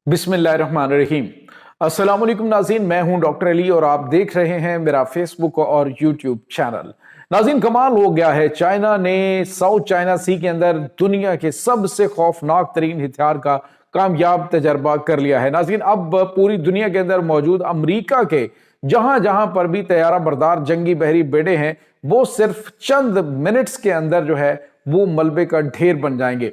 बिस्मिल्लाहिर्रहमानिर्रहीम। अस्सलाम वालेकुम नाज़रीन, मैं हूं डॉक्टर अली और आप देख रहे हैं मेरा फेसबुक और यूट्यूब चैनल। नाज़रीन, कमाल हो गया है। चाइना ने साउथ चाइना सी के अंदर दुनिया के सबसे खौफनाक तरीन हथियार का कामयाब तजर्बा कर लिया है। नाज़रीन, अब पूरी दुनिया के अंदर मौजूद अमरीका के जहां जहां पर भी तैयारा बरदार जंगी बहरी बेड़े हैं, वो सिर्फ चंद मिनट्स के अंदर जो है वो मलबे का ढेर बन जाएंगे।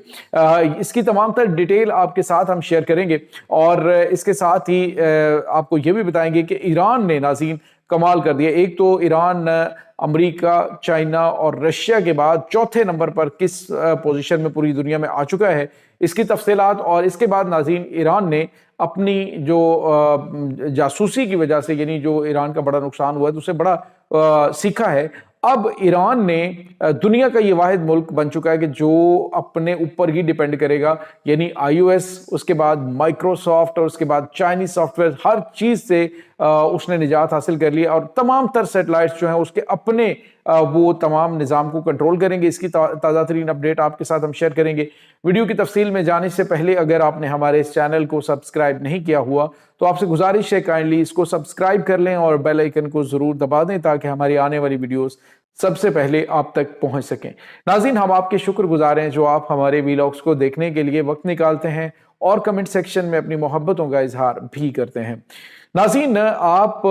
इसकी तमाम तर डिटेल आपके साथ हम शेयर करेंगे और इसके साथ ही आपको ये भी बताएंगे कि ईरान ने नाज़रीन कमाल कर दिया। एक तो ईरान अमेरिका, चाइना और रशिया के बाद चौथे नंबर पर किस पोजीशन में पूरी दुनिया में आ चुका है, इसकी तफसीलात। और इसके बाद नाज़रीन ईरान ने अपनी जो जासूसी की वजह से, यानी जो ईरान का बड़ा नुकसान हुआ है, तो उससे बड़ा सीखा है। अब ईरान ने दुनिया का ये वाहिद मुल्क बन चुका है कि जो अपने ऊपर ही डिपेंड करेगा, यानी iOS, उसके बाद माइक्रोसॉफ्ट और उसके बाद चाइनीज सॉफ्टवेयर, हर चीज से उसने निजात हासिल कर लिया और तमाम तर सैटेलाइट्स जो हैं उसके अपने वो तमाम निज़ाम को कंट्रोल करेंगे। इसकी ताज़ा तरीन अपडेट आपके साथ हम शेयर करेंगे। वीडियो की तफसील में जाने से पहले अगर आपने हमारे इस चैनल को सब्सक्राइब नहीं किया हुआ तो आपसे गुजारिश है काइंडली इसको सब्सक्राइब कर लें और बेल आइकन को जरूर दबा दें ताकि हमारी आने वाली वीडियोस सबसे पहले आप तक पहुंच सकें। नाज़रीन, हम आपके शुक्रगुजार हैं जो आप हमारे वीलॉग्स को देखने के लिए वक्त निकालते हैं और कमेंट सेक्शन में अपनी मोहब्बतों का इजहार भी करते हैं। नाज़रीन, आप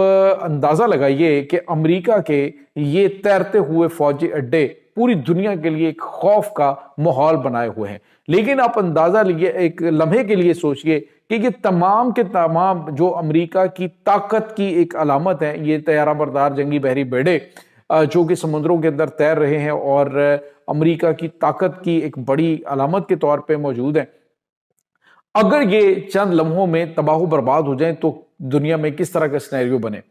अंदाजा लगाइए कि अमेरिका के ये तैरते हुए फौजी अड्डे पूरी दुनिया के लिए एक खौफ का माहौल बनाए हुए हैं। लेकिन आप अंदाजा लिए, एक लम्हे के लिए सोचिए कि ये तमाम के तमाम जो अमेरिका की ताकत की एक अलामत है, ये तैयारा बरदार जंगी बहरी बेड़े जो कि समुद्रों के अंदर तैर रहे हैं और अमेरिका की ताकत की एक बड़ी अलामत के तौर पे मौजूद है। अगर ये चंद लम्हों में तबाह बर्बाद हो जाए तो दुनिया में किस तरह का सिनेरियो बने।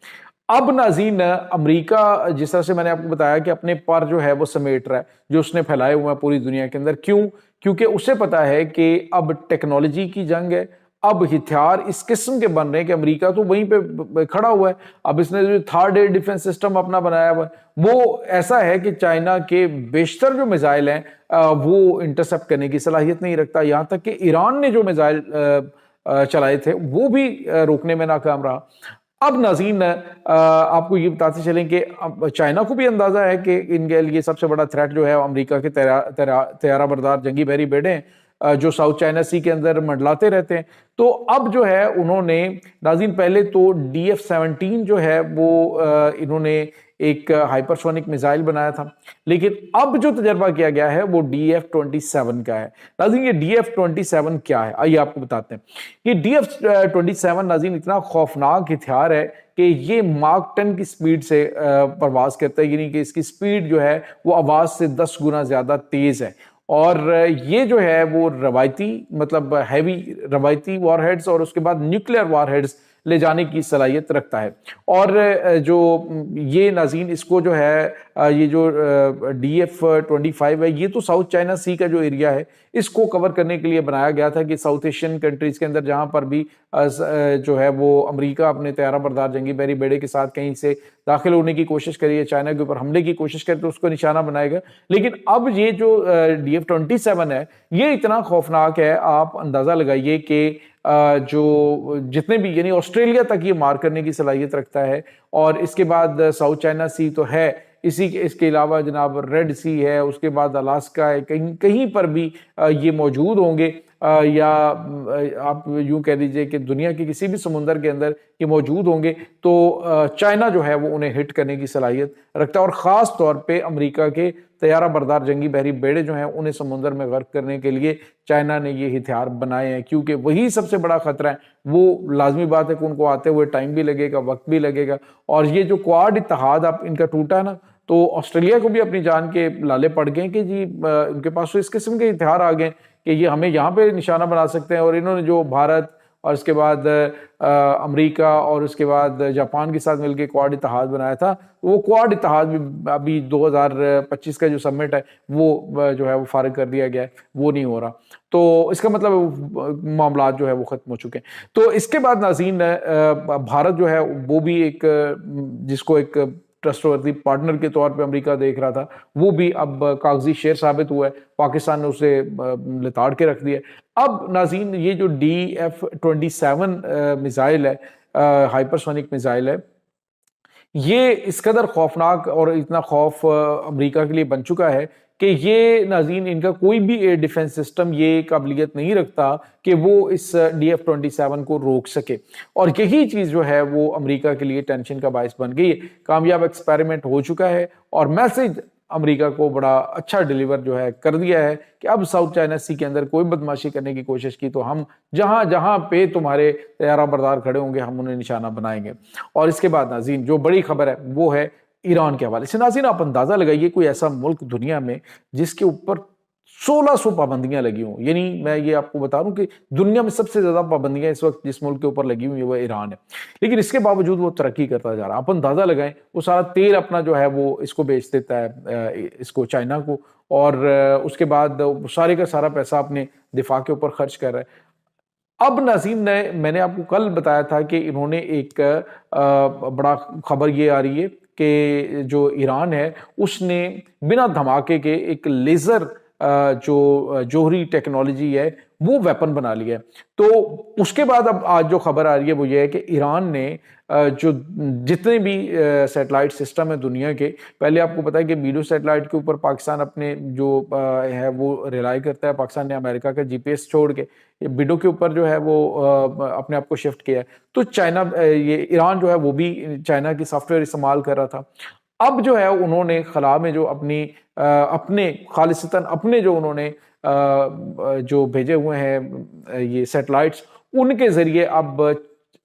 अब नाज़रीन, अमेरिका जिस तरह से मैंने आपको बताया कि अपने पर जो है वो समेट रहा है, जो उसने फैलाए हुए हैं पूरी दुनिया के अंदर। क्यों? क्योंकि उसे पता है कि अब टेक्नोलॉजी की जंग है, अब हथियार इस किस्म के बन रहे हैं कि अमेरिका तो वहीं पे खड़ा हुआ है। अब इसने जो थर्ड एयर डिफेंस सिस्टम अपना बनाया हुआ है वो ऐसा है कि चाइना के बेशतर जो मिसाइल हैं वो इंटरसेप्ट करने की सलाहियत नहीं रखता। यहाँ तक कि ईरान ने जो मिसाइल चलाए थे वो भी रोकने में नाकाम रहा। अब नाज़रीन, आपको ये बताते चलें कि चाइना को भी अंदाजा है कि इनके लिए सबसे बड़ा थ्रेट जो है अमेरिका के तैयारा बरदार जंगी बहरी बेड़े हैं जो साउथ चाइना सी के अंदर मंडलाते रहते हैं। तो अब जो है उन्होंने नाज़रीन पहले तो DF-17 जो है वो इन्होंने एक हाइपरसोनिक मिसाइल बनाया था, लेकिन अब जो तजर्बा किया गया है वो DF-27 का है। नाज़रीन, ये DF-27 क्या है आइए आपको बताते हैं। ये DF-27 नाज़रीन इतना खौफनाक हथियार है कि ये माक 10 की स्पीड से परवाज करता है, यानी कि इसकी स्पीड जो है वो आवाज से 10 गुना ज्यादा तेज है। और ये जो है वो रवायती, मतलब हैवी रवायती वॉरहेड्स और उसके बाद न्यूक्लियर वॉरहेड्स ले जाने की सलाहियत रखता है। और जो ये नाज़रीन इसको जो है ये जो DF-25 है, ये तो साउथ चाइना सी का जो एरिया है इसको कवर करने के लिए बनाया गया था कि साउथ एशियन कंट्रीज के अंदर जहां पर भी जो है वो अमेरिका अपने तैयारा बरदार जंगी बहरी बेड़े के साथ कहीं से दाखिल होने की कोशिश करिए, चाइना के ऊपर हमले की कोशिश करे तो उसको निशाना बनाएगा। लेकिन अब ये जो DF-27 है ये इतना खौफनाक है, आप अंदाजा लगाइए कि जो जितने भी, यानी ऑस्ट्रेलिया तक ये मार करने की सलाहियत रखता है। और इसके बाद साउथ चाइना सी तो है, इसके अलावा जनाब रेड सी है, उसके बाद अलास्का है, कहीं कहीं पर भी ये मौजूद होंगे, या आप यूं कह दीजिए कि दुनिया के किसी भी समुंदर के अंदर ये मौजूद होंगे। तो चाइना जो है वो उन्हें हिट करने की सलाहियत रखता है और ख़ास तौर पे अमेरिका के तैयारा बरदार जंगी बहरी बेड़े जो हैं उन्हें समुंदर में गर्क करने के लिए चाइना ने ये हथियार बनाए हैं, क्योंकि वही सबसे बड़ा खतरा है। वो लाजमी बात है कि उनको आते हुए टाइम भी लगेगा, वक्त भी लगेगा। और ये जो क्वाड इत्तेहाद आप इनका टूटा ना, तो ऑस्ट्रेलिया को भी अपनी जान के लाले पड़ गए कि जी उनके पास तो इस किस्म के हथियार आ गए कि ये हमें यहाँ पे निशाना बना सकते हैं। और इन्होंने जो भारत और उसके बाद अमेरिका और उसके बाद जापान के साथ मिलकर क्वाड इत्तेहाद बनाया था, वो क्वाड इत्तेहाद भी अभी 2025 का जो समिट है वो जो है वो फारिग कर दिया गया है, वो नहीं हो रहा। तो इसका मतलब मामला जो है वो खत्म हो चुके हैं। तो इसके बाद नाज़रीन भारत जो है वो भी एक जिसको एक ٹرسٹورتھی پارٹنر کے طور پہ امریکہ دیکھ رہا تھا، وہ بھی اب کاغذی شیر ثابت ہوا ہے، پاکستان نے اسے لتاڑ کے رکھ دیا۔ اب ناظرین یہ جو DF-27 میزائل ہے، ہائپرسونک میزائل ہے، یہ اس قدر خوفناک اور اتنا خوف امریکہ کے لیے بن چکا ہے کہ یہ ناظرین ان کا کوئی بھی ایئر ڈیفنس سسٹم یہ قابلیت نہیں رکھتا کہ وہ اس DF-27 کو روک سکے، اور یہی چیز جو ہے وہ امریکہ کے لیے ٹینشن کا باعث بن گئی ہے۔ کامیاب ایکسپیریمنٹ ہو چکا ہے اور میسج امریکہ کو بڑا اچھا ڈیلیور جو ہے کر دیا ہے کہ اب ساؤتھ چائنا سی کے اندر کوئی بدماشی کرنے کی کوشش کی تو ہم جہاں جہاں پہ تمہارے طیارہ بردار کھڑے ہوں گے ہم انہیں نشانہ بنائیں گے۔ اور اس کے بعد ناظرین جو بڑی خبر ہے وہ ہے ایران کے حوالے سے۔ ناظرین آپ اندازہ لگائیے کوئی ایسا ملک دنیا میں جس کے اوپر 1600 پابندیاں لگی ہوں، یعنی میں یہ آپ کو بتا رہا ہوں کہ دنیا میں سب سے زیادہ پابندیاں اس وقت جس ملک کے اوپر لگی ہوئی وہ ایران ہے، لیکن اس کے باوجود وہ ترقی کرتا جا رہا ہے۔ آپ اندازہ لگائیں وہ سارا تیل اپنا جو ہے وہ اس کو بیچ دیتا ہے اس کو چائنا کو، اور اس کے بعد سارے کا سارا پیسہ اپنے دفاع کے اوپر خرچ کر رہا ہے۔ اب ناظرین میں نے آپ کو کل بتایا تھا کہ انہوں نے ایک بڑا خبر یہ آ رہی ہے کہ جو ایران ہے اس نے بنا دھماکے کے ایک لیزر جو جوہری ٹیکنالوجی ہے وہ ویپن بنا لیا ہے۔ تو اس کے بعد اب آج جو خبر آ رہی ہے وہ یہ ہے کہ ایران نے جو جتنے بھی سیٹلائٹ سسٹم ہے دنیا کے، پہلے آپ کو پتا ہے کہ بیڈو سیٹلائٹ کے اوپر پاکستان اپنے جو ہے وہ ریلائی کرتا ہے، پاکستان نے امریکہ کا GPS چھوڑ کے بیڈو کے اوپر جو ہے وہ اپنے آپ کو شفٹ کیا ہے، تو چائنا یہ ایران جو ہے وہ بھی چائنا کی سافٹ ویئر استعمال کر رہا تھا۔ اب جو ہے انہوں نے خلا میں جو اپنے خالصتاً اپنے جو انہوں نے جو بھیجے ہوئے ہیں یہ سیٹلائٹس، ان کے ذریعے اب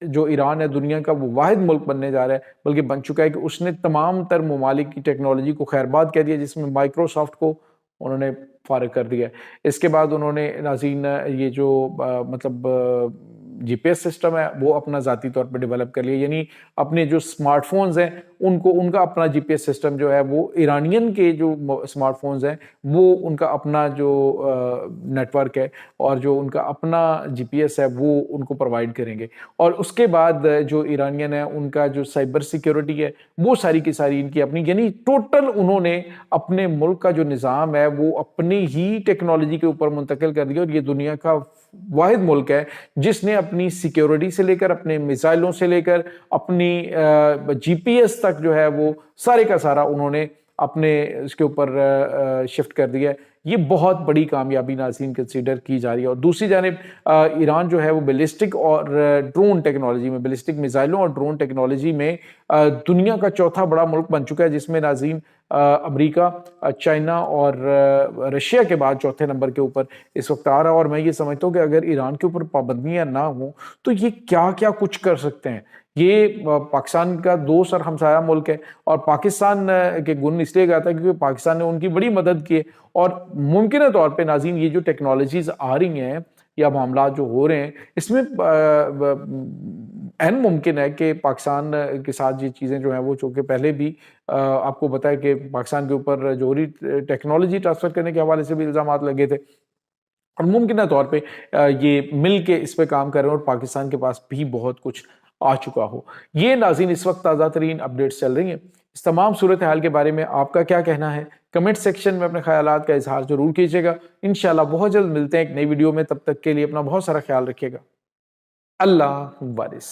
جو ایران ہے دنیا کا وہ واحد ملک بننے جا رہا ہے، بلکہ بن چکا ہے کہ اس نے تمام تر ممالک کی ٹیکنالوجی کو خیرباد کہہ دیا، جس میں مائکروسافٹ کو انہوں نے فارغ کر دیا ہے۔ اس کے بعد انہوں نے ناظرین یہ جو مطلب GPS سسٹم ہے وہ اپنا ذاتی طور پہ ڈیولپ کر لیا، یعنی اپنے جو سمارٹ فونز ہیں ان کا اپنا GPS سسٹم جو ہے وہ ایرانین کے جو سمارٹ فونز ہیں وہ ان کا اپنا جو نیٹ ورک ہے اور جو ان کا اپنا GPS ہے وہ ان کو پرووائڈ کریں گے۔ اور اس کے بعد جو ایرانین ہیں ان کا جو سائبر سیکیورٹی ہے وہ ساری کی ساری ان کی اپنی، یعنی ٹوٹل انہوں نے اپنے ملک کا جو نظام ہے وہ اپنی ہی ٹیکنالوجی کے اوپر منتقل کر دیا، اور یہ دنیا کا واحد ملک ہے جس نے اپنی سیکیورٹی سے لے کر اپنے میزائلوں سے لے کر اپنی GPS تک جو ہے وہ سارے کا سارا انہوں نے اپنے اس کے اوپر شفٹ کر دیا ہے۔ یہ بہت بڑی کامیابی ناظرین کنسیڈر کی جا رہی ہے۔ اور دوسری جانب ایران جو ہے وہ بیلسٹک اور ڈرون ٹیکنالوجی میں، بیلسٹک میزائلوں اور ڈرون ٹیکنالوجی میں دنیا کا چوتھا بڑا ملک بن چکا ہے، جس میں ناظرین امریکہ، چائنا اور رشیا کے بعد چوتھے نمبر کے اوپر اس وقت آ رہا ہے۔ اور میں یہ سمجھتا ہوں کہ اگر ایران کے اوپر پابندیاں نہ ہوں تو یہ کیا کیا کچھ کر سکتے ہیں۔ یہ پاکستان کا دوست اور ہمسایہ ملک ہے، اور پاکستان کے گن اس لیے کہتا ہے کیونکہ پاکستان نے ان کی بڑی مدد کی ہے، اور ممکنہ طور پہ ناظرین یہ جو ٹیکنالوجیز آ رہی ہیں یا معاملات جو ہو رہے ہیں اس میں این ممکن ہے کہ پاکستان کے ساتھ یہ چیزیں جو ہیں وہ چونکہ پہلے بھی آپ کو پتا ہے کہ پاکستان کے اوپر جوہری ٹیکنالوجی ٹرانسفر کرنے کے حوالے سے بھی الزامات لگے تھے، اور ممکنہ طور پہ یہ مل کے اس پہ کام کر رہے ہیں اور پاکستان کے پاس بھی بہت کچھ آ چکا ہو۔ یہ ناظرین اس وقت تازہ ترین اپڈیٹس چل رہی ہیں۔ اس تمام صورتحال کے بارے میں آپ کا کیا کہنا ہے؟ کمنٹ سیکشن میں اپنے خیالات کا اظہار ضرور کیجیے گا۔ انشاءاللہ بہت جلد ملتے ہیں ایک نئی ویڈیو میں، تب تک کے لیے اپنا بہت سارا خیال رکھیے گا۔ اللہ حافظ۔